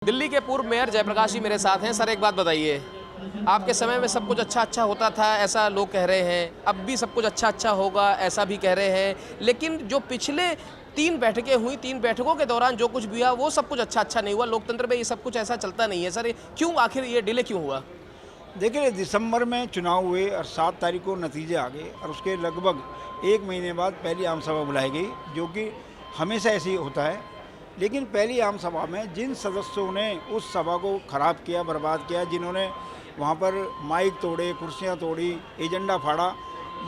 दिल्ली के पूर्व मेयर जयप्रकाश जी मेरे साथ हैं। सर एक बात बताइए, आपके समय में सब कुछ अच्छा होता था ऐसा लोग कह रहे हैं, अब भी सब कुछ अच्छा होगा ऐसा भी कह रहे हैं, लेकिन जो पिछले 3 बैठकें हुई, 3 बैठकों के दौरान जो कुछ भी हुआ वो सब कुछ अच्छा नहीं हुआ। लोकतंत्र में ये सब कुछ ऐसा चलता नहीं है। सर ये क्यों, आखिर ये डिले क्यों हुआ? देखिए, दिसंबर में चुनाव हुए और 7 तारीख को नतीजे आ गए और उसके लगभग 1 महीने बाद पहली आम सभा बुलाई गई, जो कि हमेशा ऐसे ही होता है। लेकिन पहली आम सभा में जिन सदस्यों ने उस सभा को ख़राब किया, बर्बाद किया, जिन्होंने वहाँ पर माइक तोड़े, कुर्सियाँ तोड़ी, एजेंडा फाड़ा,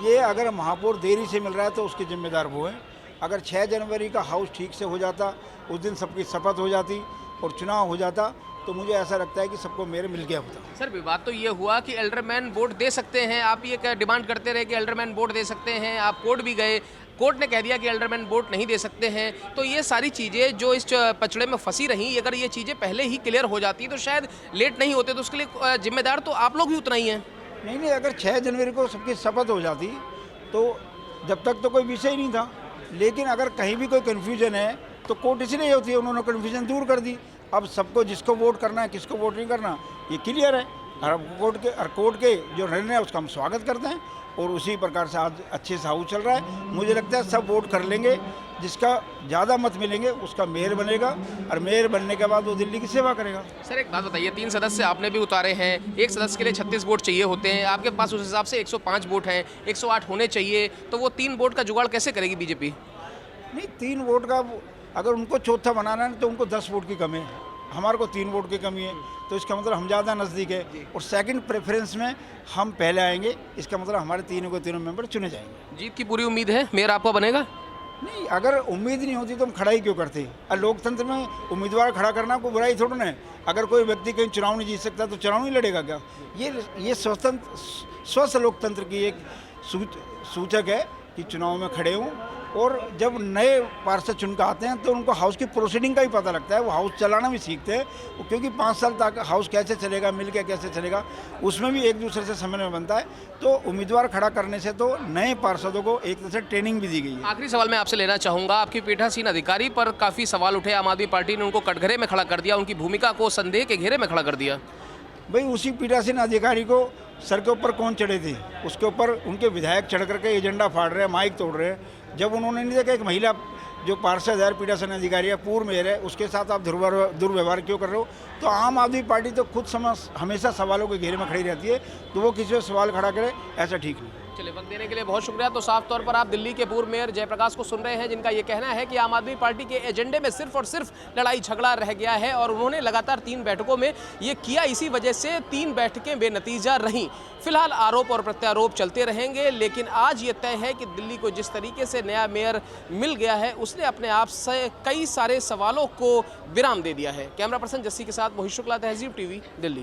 ये अगर महापौर देरी से मिल रहा है तो उसके जिम्मेदार वो हैं। अगर 6 जनवरी का हाउस ठीक से हो जाता, उस दिन सबकी शपथ हो जाती और चुनाव हो जाता, तो मुझे ऐसा लगता है कि सबको मेयर मिल गया होता। सर विवाद तो ये हुआ कि एल्डरमैन वोट दे सकते हैं, आप ये क्या डिमांड करते रहे कि एल्डरमैन वोट दे सकते हैं, आप कोर्ट भी गए, कोर्ट ने कह दिया कि एल्डरमैन वोट नहीं दे सकते हैं। तो ये सारी चीज़ें जो इस पचड़े में फंसी रहीं, अगर ये चीज़ें पहले ही क्लियर हो जाती तो शायद लेट नहीं होते, तो उसके लिए जिम्मेदार तो आप लोग भी उतना ही हैं। नहीं, अगर 6 जनवरी को सबकी शपथ हो जाती तो जब तक तो कोई विषय ही नहीं था। लेकिन अगर कहीं भी कोई कन्फ्यूजन है तो कोर्ट इसलिए होती है, उन्होंने कन्फ्यूजन दूर कर दी। अब सबको जिसको वोट करना है, किसको वोट नहीं करना, ये क्लियर है। और कोर्ट के जो निर्णय है उसका हम स्वागत करते हैं और उसी प्रकार से आज अच्छे से हाउस चल रहा है। मुझे लगता है सब वोट कर लेंगे, जिसका ज़्यादा मत मिलेंगे उसका मेयर बनेगा और मेयर बनने के बाद वो दिल्ली की सेवा करेगा। सर एक बात बताइए, 3 सदस्य आपने भी उतारे हैं, एक सदस्य के लिए 36 वोट चाहिए होते हैं, आपके पास उस हिसाब से 105 वोट हैं, 108 होने चाहिए, तो वो 3 वोट का जुगाड़ कैसे करेगी बीजेपी? नहीं, 3 वोट का अगर उनको चौथा बनाना है तो उनको 10 वोट की कमी है, हमारे को 3 वोट की कमी है, तो इसका मतलब हम ज़्यादा नज़दीक है और सेकंड प्रेफरेंस में हम पहले आएंगे। इसका मतलब हमारे तीनों के तीनों मेंबर चुने जाएंगे। जीत की पूरी उम्मीद है, मेयर आपका बनेगा? नहीं, अगर उम्मीद नहीं होती तो हम खड़ा ही क्यों करते? और लोकतंत्र में उम्मीदवार खड़ा करना कोई बुराई थोड़ा ना है। अगर कोई व्यक्ति कहीं चुनाव नहीं जीत सकता तो चुनाव नहीं लड़ेगा क्या? ये स्वस्थ लोकतंत्र की एक सूचक है कि चुनाव में खड़े हों। और जब नए पार्षद चुनकर आते हैं तो उनको हाउस की प्रोसीडिंग का ही पता लगता है, वो हाउस चलाना भी सीखते हैं, क्योंकि 5 साल तक हाउस कैसे चलेगा, मिलकर कैसे चलेगा, उसमें भी एक दूसरे से समन्वय बनता है। तो उम्मीदवार खड़ा करने से तो नए पार्षदों को एक तरह से ट्रेनिंग भी दी गई है। आखिरी सवाल मैं आपसे लेना चाहूँगा, आपकी पीठासीन अधिकारी पर काफ़ी सवाल उठे, आम आदमी पार्टी ने उनको कटघरे में खड़ा कर दिया, उनकी भूमिका को संदेह के घेरे में खड़ा कर दिया। भाई, उसी पीठासीन अधिकारी को सर के ऊपर कौन चढ़े थे? उसके ऊपर उनके विधायक चढ़ करके एजेंडा फाड़ रहे हैं, माइक तोड़ रहे हैं। जब उन्होंने नहीं देखा एक महिला जो पार्षद है, पीठासीन अधिकारी है, पूर्व मेयर है, उसके साथ आप दुर्व्यवहार क्यों कर रहे हो? तो आम आदमी पार्टी तो खुद हमेशा सवालों के घेरे में खड़ी रहती है, तो वो किसी से सवाल खड़ा करे, ऐसा ठीक नहीं। चलिए, वक्त देने के लिए बहुत शुक्रिया। तो साफ तौर पर आप दिल्ली के पूर्व मेयर जयप्रकाश को सुन रहे हैं, जिनका ये कहना है कि आम आदमी पार्टी के एजेंडे में सिर्फ और सिर्फ लड़ाई झगड़ा रह गया है और उन्होंने लगातार 3 बैठकों में ये किया, इसी वजह से 3 बैठकें बेनतीजा रहीं। फिलहाल आरोप और प्रत्यारोप चलते रहेंगे, लेकिन आज ये तय है कि दिल्ली को जिस तरीके से नया मेयर मिल गया है, उसने अपने आप से कई सारे सवालों को विराम दे दिया है। कैमरा पर्सन जस्सी के साथ मोहित शुक्ला, तहज़ीब टीवी, दिल्ली।